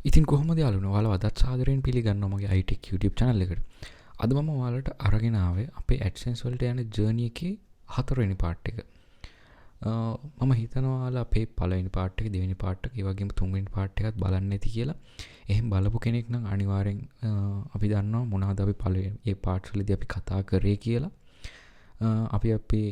ඉතින් කොහොමද යාළුවනේ ඔයාලව අදත් සාදරයෙන් පිළිගන්නවා මගේ iTech YouTube channel එකට. අද මම ඔයාලට අරගෙන ආවේ අපේ AdSense වලට යන journey එකේ 4 වෙනි part එක. මම හිතනවා ඔයාලා අපේ පළවෙනි part එක, දෙවෙනි part එක, ඒ වගේම තුන්වෙනි part එකත් බලන්න ඇති කියලා. එහෙන් බලපු කෙනෙක් නම් අනිවාර්යෙන් අපි දන්නවා මොනවද අපි පළවෙනි මේ parts වලදී අපි කතා කරේ කියලා. අපි අපේ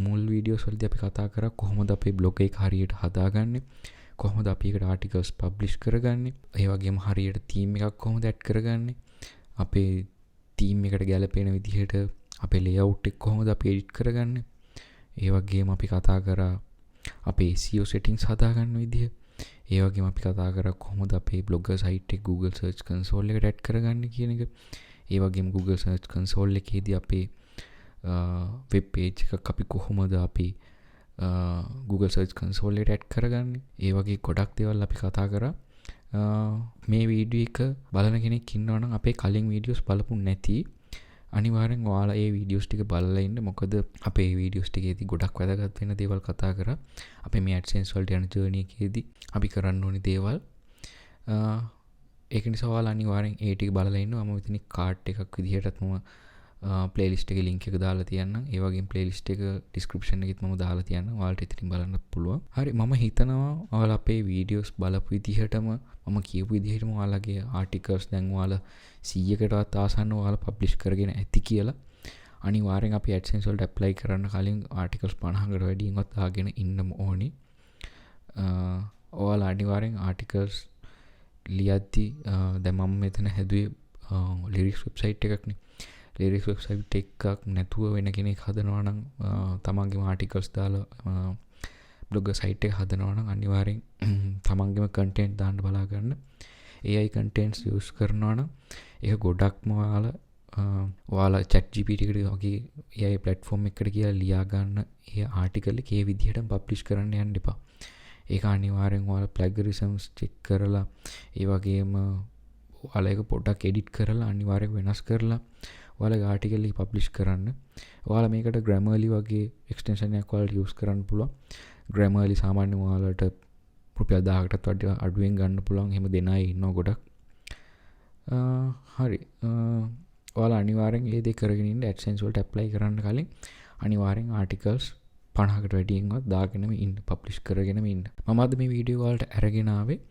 මුල් වීඩියෝස් වලදී අපි කතා කරා කොහොමද අපේ blog එක හරියට හදාගන්නේ, කොහොමද අපි එකට ආටිකල්ස් පබ්ලිෂ් කරගන්නේ, ඒ වගේම හරියට තීම් එකක් කොහොමද ඇඩ් කරගන්නේ, අපේ තීම් එකට ගැලපෙන විදිහට අපේ ලේඅවුට් එක කොහොමද අපි එඩිට් කරගන්නේ, ඒ වගේම අපි කතා කරා අපේ SEO settings හදාගන්න විදිහ, ඒ වගේම අපි කතා කරා කොහොමද අපේ blogger site එක Google search console එකට ඇඩ් කරගන්නේ කියන එක, ඒ වගේම Google search console එකේදී අපේ web page එකක් අපි කොහොමද අපි Google search console එකට ඇඩ් කරගන්නේ, ඒ වගේ ගොඩක් දේවල් අපි කතා කරා. මේ වීඩියෝ එක බලන කෙනෙක් ඉන්නවා නම් අපේ කලින් වීඩියෝස් බලපු නැති අනිවාර්යෙන් ඔයාලා ඒ වීඩියෝස් ටික බලලා ඉන්න. මොකද අපේ වීඩියෝස් ටිකේදී ගොඩක් වැදගත් වෙන දේවල් කතා කරා. අපේ මේ AdSense වලට යන ජර්නි එකේදී අපි කරන්න ඕනි දේවල්. ඒක නිසා ඔයාලා අනිවාර්යෙන් ඒ ටික බලලා ඉන්න. මම මෙතන කාඩ් එකක් විදිහටත් මම playlist එකේ link එක දාලා තියන්නම්. ඒ වගේම playlist එක description එකෙත් මම දාලා තියන්නම්. ඔයාලට ඉතින් බලන්න පුළුවන්. හරි, මම හිතනවා ඔයාලා අපේ videos බලපු විදිහටම මම කියපු විදිහටම ඔයාලගේ articles දැන් ඔයාලා 100කටවත් ආසන්න ඔයාලා publish කරගෙන ඇති කියලා. අනිවාර්යෙන් අපි AdSense වලට apply කරන්න කලින් articles 50කට වැඩියෙන්වත් දාගෙන ඉන්නම ඕනි. ඔයාලා අනිවාර්යෙන් articles ලියද්දි දැන් මම මෙතන හැදුවේ lyrics website එකක්නේ. lyrics website එකක් නැතුව වෙන කෙනෙක් හදනවා නම් තමන්ගේම articles දාලා blogger site එක හදනවා නම් අනිවාර්යෙන් තමන්ගේම content දාන්න බලා ගන්න. AI contents use කරනවා නම් ඒක ගොඩක්ම ඔයාලා ChatGPT එකට වගේ AI platform එකකට කියලා ලියා ගන්න ඒ article එක ඒ විදිහටම publish කරන්න යන්න එපා. ඒක අනිවාර්යෙන් ඔයාලා plagiarisms check කරලා ඒ වගේම ඔයාලා ඒක පොඩ්ඩක් edit කරලා අනිවාර්යෙන් වෙනස් කරලා ඔයාලගේ ආටිකල් එක පබ්ලිෂ් කරන්න. ඔයාලා මේකට Grammarly වගේ එක්ස්ටෙන්ෂන් එකක් ඔයාලට යූස් කරන්න පුළුවන්. Grammarly සාමාන්‍යයෙන් ඔයාලට රුපියල් 1000කටත් වඩා අඩුවෙන් ගන්න පුළුවන්. එහෙම දෙන අය ඉන්නවා ගොඩක්. හරි. ඔයාලා අනිවාර්යෙන් මේ දේ කරගෙන ඉන්න AdSense වලට apply කරන්න කලින් අනිවාර්යෙන් ආටිකල්ස් 50කට වැඩියෙන්වත් දාගෙනම ඉන්න, පබ්ලිෂ් කරගෙනම ඉන්න. මම අද මේ වීඩියෝ වලට අරගෙන ආවේ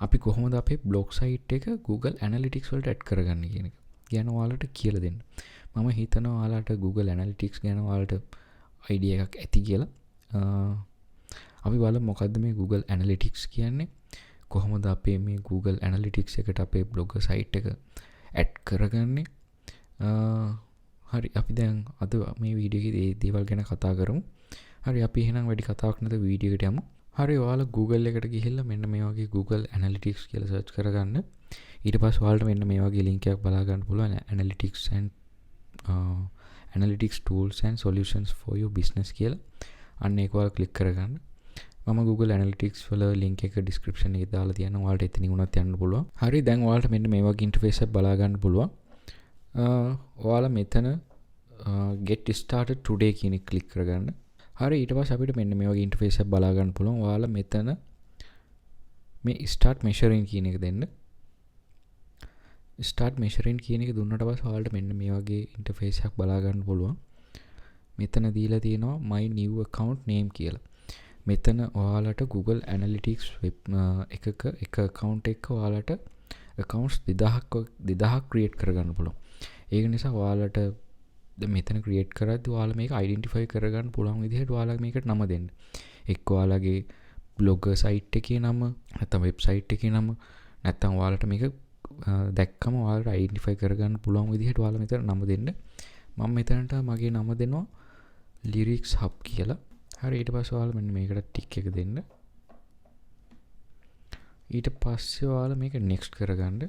අපි කොහොමද අපේ blog site එක Google Analytics වලට ඇඩ් කරගන්නේ කියන එක. ගැන ඔයාලට කියලා දෙන්න. මම හිතනවා ඔයාලට Google Analytics ගැන ඔයාලට idea එකක් ඇති කියලා. අපි බලමු මොකද්ද මේ Google Analytics කියන්නේ. කොහොමද අපේ මේ Google Analytics එකට අපේ blogger site එක add කරගන්නේ. හරි, අපි දැන් අද මේ වීඩියෝ එකේ මේ දේවල් ගැන කතා කරමු. හරි, අපි එහෙනම් වැඩි කතාවක් නැතුව වීඩියෝ එකට යමු. හරි, ඔයාලා Google එකට ගිහිල්ලා මෙන්න මේ වගේ Google Analytics කියලා search කරගන්න. ඊට පස්සේ ඔයාලට මෙන්න මේ වගේ link එකක් බලා ගන්න පුළුවන් analytics tools and solutions for your business කියලා. අන්න ඒක ඔයාලා click කරගන්න. මම Google Analytics වල link එක description එකේ දාලා තියනවා. ඔයාලට එතනින් උනත් යන්න පුළුවන්. හරි, දැන් ඔයාලට මෙන්න මේ වගේ interface එකක් බලා ගන්න පුළුවන්. ඔයාලා මෙතන get started today කියන එක click කරගන්න. හරි, ඊට පස්සේ අපිට මෙන්න මේ වගේ interface එකක් බලා ගන්න පුළුවන්. ඔයාලා මෙතන මේ start measuring කියන එක දෙන්න. start measuring කියන එක දුන්නට පස්සේ ඔයාලට මෙන්න මේ වගේ interface එකක් බලා ගන්න පුළුවන්. මෙතන දීලා තියෙනවා my new account name කියලා. මෙතන ඔයාලට Google Analytics web එකක එක account එකක ඔයාලට accounts 2000ක් create කරගන්න පුළුවන්. ඒක නිසා ඔයාලට මෙතන create කරද්දී ඔයාලා මේක identify කරගන්න පුළුවන් විදිහට ඔයාලා මේකට නම දෙන්න. එක්ක ඔයාලගේ blogger site එකේ නම, නැත්නම් website එකේ නම, නැත්නම් ඔයාලට මේක දැක්කම ඔයාලට identify කරගන්න පුළුවන් විදිහට ඔයාලා මෙතන නම දෙන්න. මම මෙතනට මගේ නම දෙනවා lyrics hub කියලා. හරි, ඊට පස්සේ ඔයාලා මෙන්න මේකට ටික් එක දෙන්න. ඊට පස්සේ ඔයාලා මේක next කරගන්න.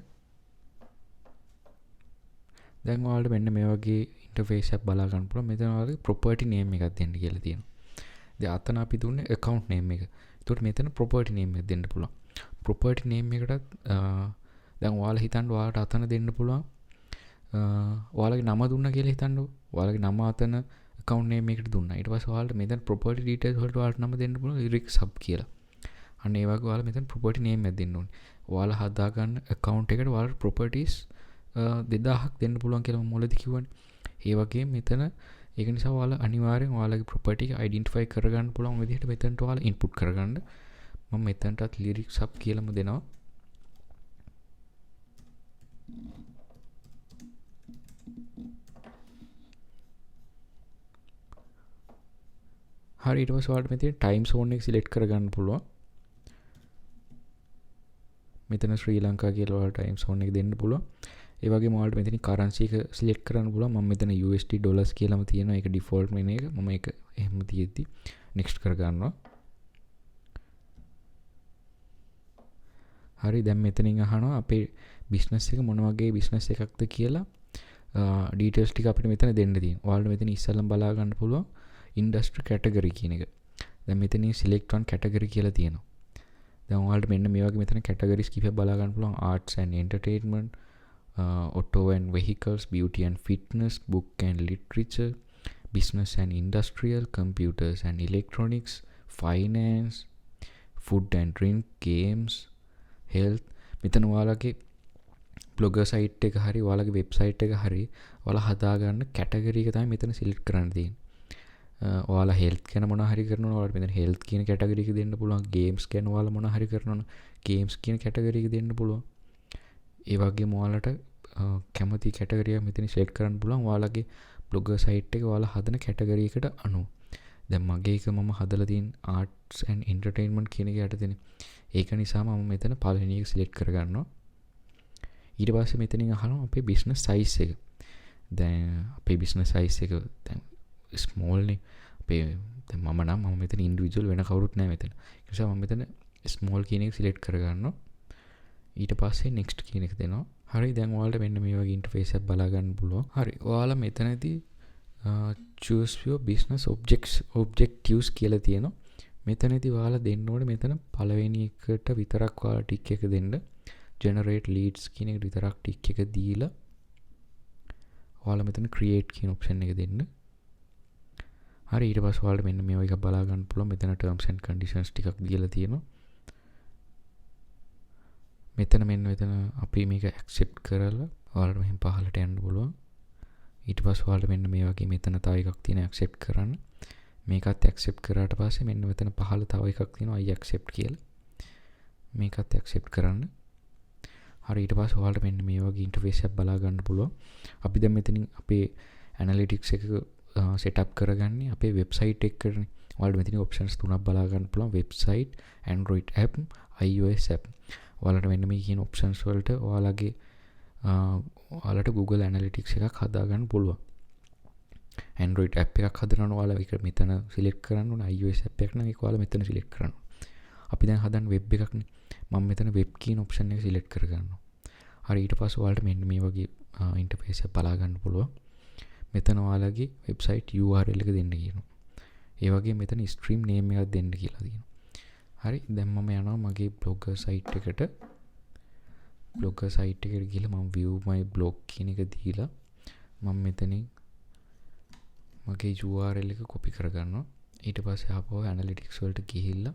දැන් ඔයාලට මෙන්න මේ වගේ interface එකක් බලා ගන්න පුළුවන්. මෙතන ඔයාලගේ property name එකක් දෙන්න කියලා තියෙනවා. දැන් අතන අපි දුන්නේ account name එක. ඒකට මෙතන property name එක දෙන්න පුළුවන්. property name එකටත් දැන් ඔයාලා හිතන්න ඔයාලට අතන දෙන්න පුළුවන්. ඔයාලගේ නම දුන්නා කියලා හිතන්න. ඔයාලගේ නම අතන account name එකට දුන්නා. ඊට පස්සේ ඔයාලට මෙතන property details වලට ඔයාලට නම දෙන්න පුළුවන් lyrics hub කියලා. අන්න ඒ වගේ ඔයාලා මෙතන property name එකක් දෙන්න ඕනේ. ඔයාලා හදාගන්න account එකට ඔයාලා properties 2000ක් දෙන්න පුළුවන් කියලා මම මුලදී කිව්වනේ. ඒ වගේම මෙතන ඒක නිසා ඔයාලා අනිවාර්යෙන් ඔයාලගේ property එක identify කරගන්න පුළුවන් විදිහට මෙතනට ඔයාලා input කරගන්න. මම මෙතනටත් lyrics up කියලාම දෙනවා. හරි ඊට පස්සේ ඔයාලට මෙතන time zone එක select කරගන්න පුළුවන්. මෙතන ශ්‍රී ලංකා කියලා ඔයාලට time zone එක දෙන්න පුළුවන්. ඒ වගේම ඔයාලට මෙතන currency එක select කරන්න පුළුවන්. මම මෙතන USD dollars කියලාම තියෙනවා. ඒක default වෙන එක. මම ඒක එහෙම තියෙද්දි next කරගන්නවා. හරි දැන් මෙතනින් අහනවා අපේ business එක මොන වගේ business එකක්ද කියලා details ටික අපිට මෙතන දෙන්න තියෙනවා. ඔයාලට මෙතන ඉස්සෙල්ලම බලා ගන්න පුළුවන් industry category කියන එක. දැන් මෙතනින් select one category කියලා තියෙනවා. දැන් ඔයාලට මෙන්න මේ වගේ මෙතන categories කීපයක් බලා ගන්න පුළුවන්. arts and entertainment, auto and vehicles, beauty and fitness, book and literature, business and industrial, computers and electronics, finance, food and drink, games, health. මෙතන ඔයාලගේ blogger site එක හරි ඔයාලගේ website එක හරි ඔයාලා හදාගන්න category එක තමයි මෙතන select කරන්න තියෙන්නේ. ඔයාලා health ගැන මොන හරි කරනවා ඔයාලට මෙතන health කියන category එක දෙන්න පුළුවන්. games ගැන ඔයාලා මොන හරි කරනවා games කියන category එක දෙන්න පුළුවන්. ඒ වගේම ඔයාලට කැමති category එක මෙතන select කරන්න පුළුවන්. ඔයාලගේ blogger site එක ඔයාලා හදන category එකට අනුව. දැන් මගේ එක මම හදලා තියෙන arts and entertainment කියන එක යටතේනේ. ඒක නිසා මම මෙතන පළවෙනි එක select කරගන්නවා. ඊට පස්සේ මෙතනින් අහනවා අපේ business size එක. දැන් අපේ business size එක දැන් small නේ. අපේ දැන් මම මෙතන individual වෙන කවුරුත් නැහැ මෙතන. ඒ නිසා මම මෙතන small කියන එක select කරගන්නවා. ඊට පස්සේ next කියන එක දෙනවා. හරි දැන් ඔයාලට මෙන්න මේ වගේ interface එකක් බලා ගන්න පුළුවන්. හරි ඔයාලා මෙතනදී choose your business objectives කියලා තියෙනවා. මෙතනදී ඔයාලා දෙන්න ඕනේ මෙතන පළවෙනි එකට විතරක් ඔයාලා ටික් එක දෙන්න. generate leads කියන එකට විතරක් ටික් එක දීලා ඔයාලා මෙතන create කියන option එක දෙන්න. හරි ඊට පස්සේ ඔයාලට මෙන්න මේ වගේ එකක් බලා ගන්න පුළුවන්. මෙතන terms and conditions ටිකක් දීලා තියෙනවා. මෙතන අපි මේක accept කරලා ඔයාලට මෙහෙම පහළට යන්න පුළුවන්. ඊට පස්සේ ඔයාලට මෙන්න මේ වගේ මෙතන තව එකක් තියෙන accept කරන්න. මේකත් accept කරාට පස්සේ මෙන්න මෙතන පහළ තව එකක් තියෙනවා I accept කියලා. මේකත් accept කරන්න. හරි ඊට පස්සේ ඔයාලට මෙන්න මේ වගේ interface එකක් බලා ගන්න පුළුවන්. අපි දැන් මෙතනින් අපේ analytics එක setup කරගන්නේ අපේ website එකකනේ. ඔයාලට මෙතන options තුනක් බලා ගන්න පුළුවන්. website, Android app, iOS app. ඔයාලට මෙන්න මේ කියන options වලට ඔයාලට Google Analytics එකක් හදා ගන්න පුළුවන්. Android app එකක් හදනවා නම් ඔයාලා ඒක මෙතන select කරන්න ඕනේ. iOS app එකක් නම් ඒක ඔයාලා මෙතන select කරන්න ඕනේ. අපි දැන් හදන්නේ web එකක්නේ. මම මෙතන web කියන option එක select කරගන්නවා. හරි ඊට පස්සේ ඔයාලට මෙන්න මේ වගේ interface එක බලා ගන්න පුළුවන්. මෙතන ඔයාලගේ website URL එක දෙන්න කියනවා. ඒ වගේම මෙතන stream name එකක් දෙන්න කියලා තියෙනවා. හරි දැන් මම යනවා මගේ blogger site එකට. blogger site එකට ගිහලා මම view my blog කියන එක දීලා මම මෙතනින් මගේ URL එක copy කරගන්නවා. ඊට පස්සේ ආපහු analytics වලට ගිහිල්ලා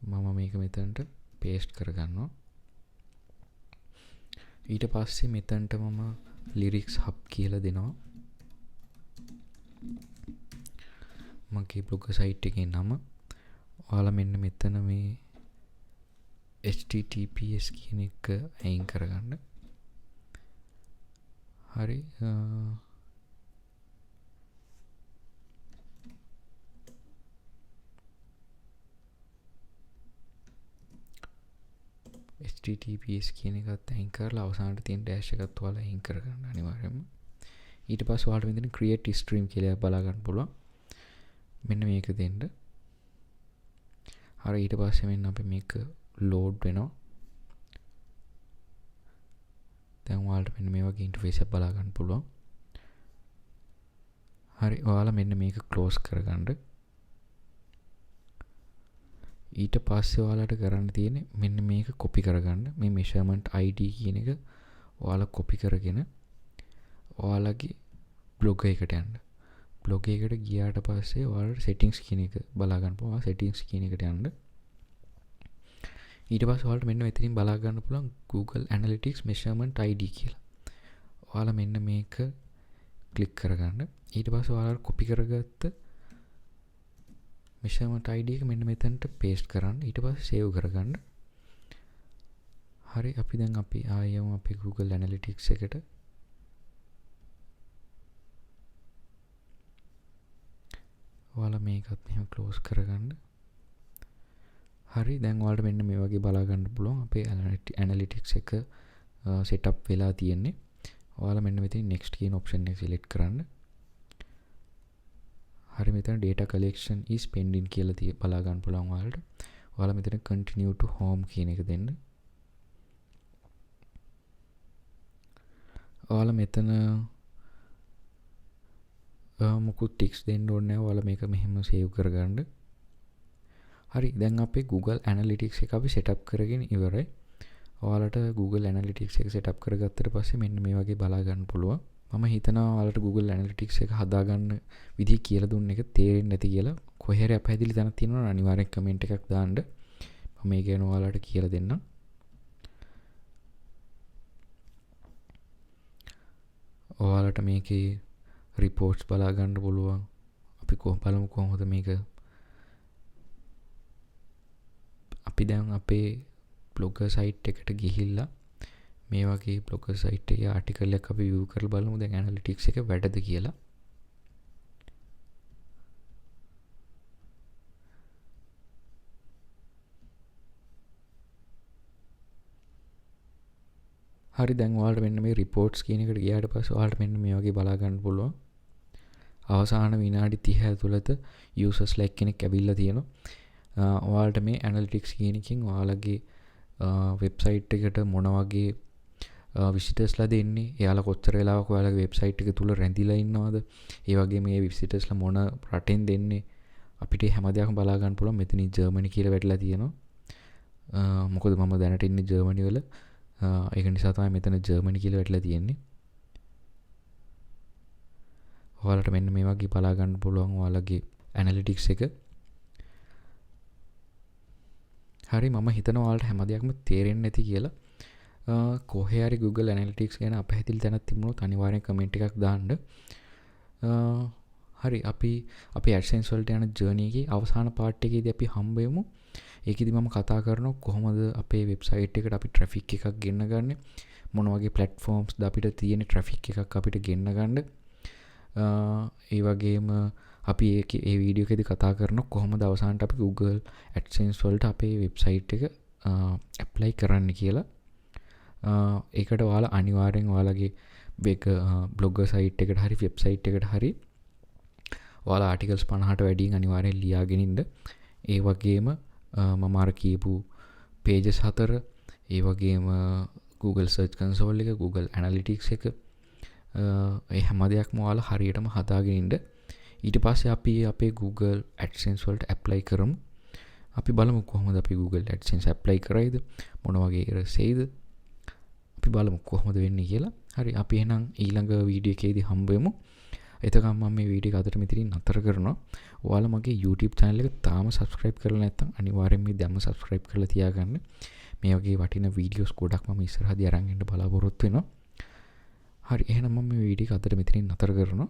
මම මේක මෙතනට paste කරගන්නවා. ඊට පස්සේ මෙතනට මම lyrics hub කියලා දෙනවා. මගේ blogger site එකේ නම ඔයාලා මෙන්න මෙතන මේ https කියන එක අයින් කරගන්න. හරි https කියන එකත් අයින් කරලා අවසානට තියෙන dash එකත් ඔයාලා අයින් කරගන්න අනිවාර්යයෙන්ම. ඊට පස්සේ ඔයාලට මෙතන create stream කියලා බලා ගන්න පුළුවන්. මෙන්න මේක දෙන්න. හරි ඊට පස්සේ මෙන්න අපි මේක load වෙනවා. දැන් ඔයාලට මෙන්න මේ වගේ interface එකක් බලා ගන්න පුළුවන්. හරි ඔයාලා මෙන්න මේක close කරගන්න. ඊට පස්සේ ඔයාලට කරන්න තියෙන්නේ මෙන්න මේක copy කරගන්න. මේ measurement ID කියන එක ඔයාලා copy කරගෙන ඔයාලගේ blog එකට යන්න. blog එකට ගියාට පස්සේ ඔයාලට settings කියන එක බලා ගන්න පුළුවන්. settings කියන එකට යන්න. ඊට පස්සේ ඔයාලට මෙන්න මෙතනින් බලා ගන්න පුළුවන් Google Analytics Measurement ID කියලා. ඔයාලා මෙන්න මේක ක්ලික් කරගන්න. ඊට පස්සේ ඔයාලා කොපි කරගත්ත measurement ID එක මෙන්න මෙතනට paste කරන්න. ඊට පස්සේ save කරගන්න. හරි අපි දැන් අපි ආයෙම අපි Google Analytics එකට ඔයාලා මේකත් මෙහෙම close කරගන්න. හරි දැන් ඔයාලට මෙන්න මේ වගේ බලා ගන්න පුළුවන් අපේ Analytics එක setup වෙලා තියෙන්නේ. ඔයාලා මෙන්න මෙතන next කියන option එක select කරන්න. හරි මෙතන data collection is pending කියලා බලා ගන්න පුළුවන් ඔයාලට. ඔයාලා මෙතන continue to home කියන එක දෙන්න. ඔයාලා මෙතන මොකුත් ටික්ස් දෙන්න ඕනේ නැහැ. ඔයාලා මේක මෙහෙම save කරගන්න. හරි දැන් අපේ Google Analytics එක අපි setup කරගෙන ඉවරයි. ඔයාලට Google Analytics එක setup කරගත්තට පස්සේ මෙන්න මේ වගේ බලා ගන්න පුළුවන්. මම හිතනවා ඔයාලට Google Analytics එක හදාගන්න විදිහ කියලා දුන්න එක තේරෙන්නේ නැති කියලා. කොහේ හරි අපහැදිලි තැනක් තියෙනවා නම් අනිවාර්යෙන් කමෙන්ට් එකක් දාන්න. මම මේ ගැන ඔයාලට කියලා දෙන්නම්. ඔයාලට මේකේ reports බලා ගන්න පුළුවන්. අපි බලමු කොහොමද මේක. අපි දැන් අපේ blogger site එකට ගිහිල්ලා මේ වගේ blogger site එකේ article එකක් අපි view කරලා බලමු දැන් analytics එක වැඩද කියලා. හරි දැන් ඔයාලට මෙන්න මේ reports කියන එකට ගියාට පස්සේ ඔයාලට මෙන්න මේ වගේ බලා ගන්න පුළුවන්. අවසාන විනාඩි 30 ඇතුළත users like කෙනෙක් ඇවිල්ලා තියෙනවා. ඔයාලට මේ analytics කියන එකෙන් ඔයාලගේ website එකට මොන වගේ visitorsලා දෙන්නේ, එයාලා කොච්චර වෙලාවක් ඔයාලගේ website එක තුල රැඳිලා ඉන්නවද, ඒ වගේ මේ visitorsලා මොන රටෙන් දෙන්නේ අපිට හැම දෙයක්ම බලා ගන්න පුළුවන්. මෙතනින් ජර්මනි කියලා වැටලා තියෙනවා. මොකද මම දැනට ඉන්නේ ජර්මනි වල. ඒක නිසා තමයි මෙතන ජර්මනි කියලා වැටලා තියෙන්නේ. ඔයාලට මෙන්න මේ වගේ බලා ගන්න පුළුවන් ඔයාලගේ analytics එක. හරි මම හිතනවා ඔයාලට හැම දෙයක්ම තේරෙන්නේ නැති කියලා. කොහේ හරි Google Analytics ගැන අපහැදිලි තැනක් තිබුණොත් අනිවාර්යෙන් කමෙන්ට් එකක් දාන්න. හරි අපි අපේ AdSense වලට යන journey එකේ අවසාන part එකේදී අපි හම්බ වෙමු. ඒකෙදි මම කතා කරනවා කොහොමද අපේ website එකට අපි traffic එකක් ගෙන්න ගන්න, මොන වගේ platforms ද අපිට තියෙන traffic එකක් අපිට ගෙන්න ගන්න. ඒ වගේම අපි ඒ වීඩියෝ එකේදී කතා කරනවා කොහොමද අවසානට අපි Google AdSense වලට අපේ website එක apply කරන්න කියලා. ඒකට ඔයාලා අනිවාර්යෙන් ඔයාලගේ blogger site එකට හරි website එකට හරි ඔයාලා articles 50ට වැඩියෙන් අනිවාර්යෙන් ලියාගෙන ඉන්න. ඒ වගේම මම අර කියපු pages 4 ඒ වගේම Google search console එක, Google Analytics එක ඒ හැම දෙයක්ම ඔයාලා හරියටම හදාගෙන ඉන්න. ඊට පස්සේ අපි අපේ Google AdSense වලට apply කරමු. අපි බලමු කොහොමද අපි Google AdSense apply කරයිද, මොන වගේ errors එයිද. අපි බලමු කොහොමද වෙන්නේ කියලා. හරි අපි එහෙනම් ඊළඟ වීඩියෝ එකේදී හම්බ වෙමු. එතකම් මම මේ වීඩියෝ එක අදට මෙතනින් නතර කරනවා. ඔයාලා මගේ YouTube channel එක තාම subscribe කරලා නැත්නම් අනිවාර්යෙන් මේ දැම්ම subscribe කරලා තියාගන්න. මේ වගේ වටිනා වීඩියෝස් ගොඩක් මම ඉස්සරහදී අරන් එන්න බලාපොරොත්තු වෙනවා. හරි එහෙනම් මම මේ වීඩියෝ එක අදට මෙතනින් නතර කරනවා.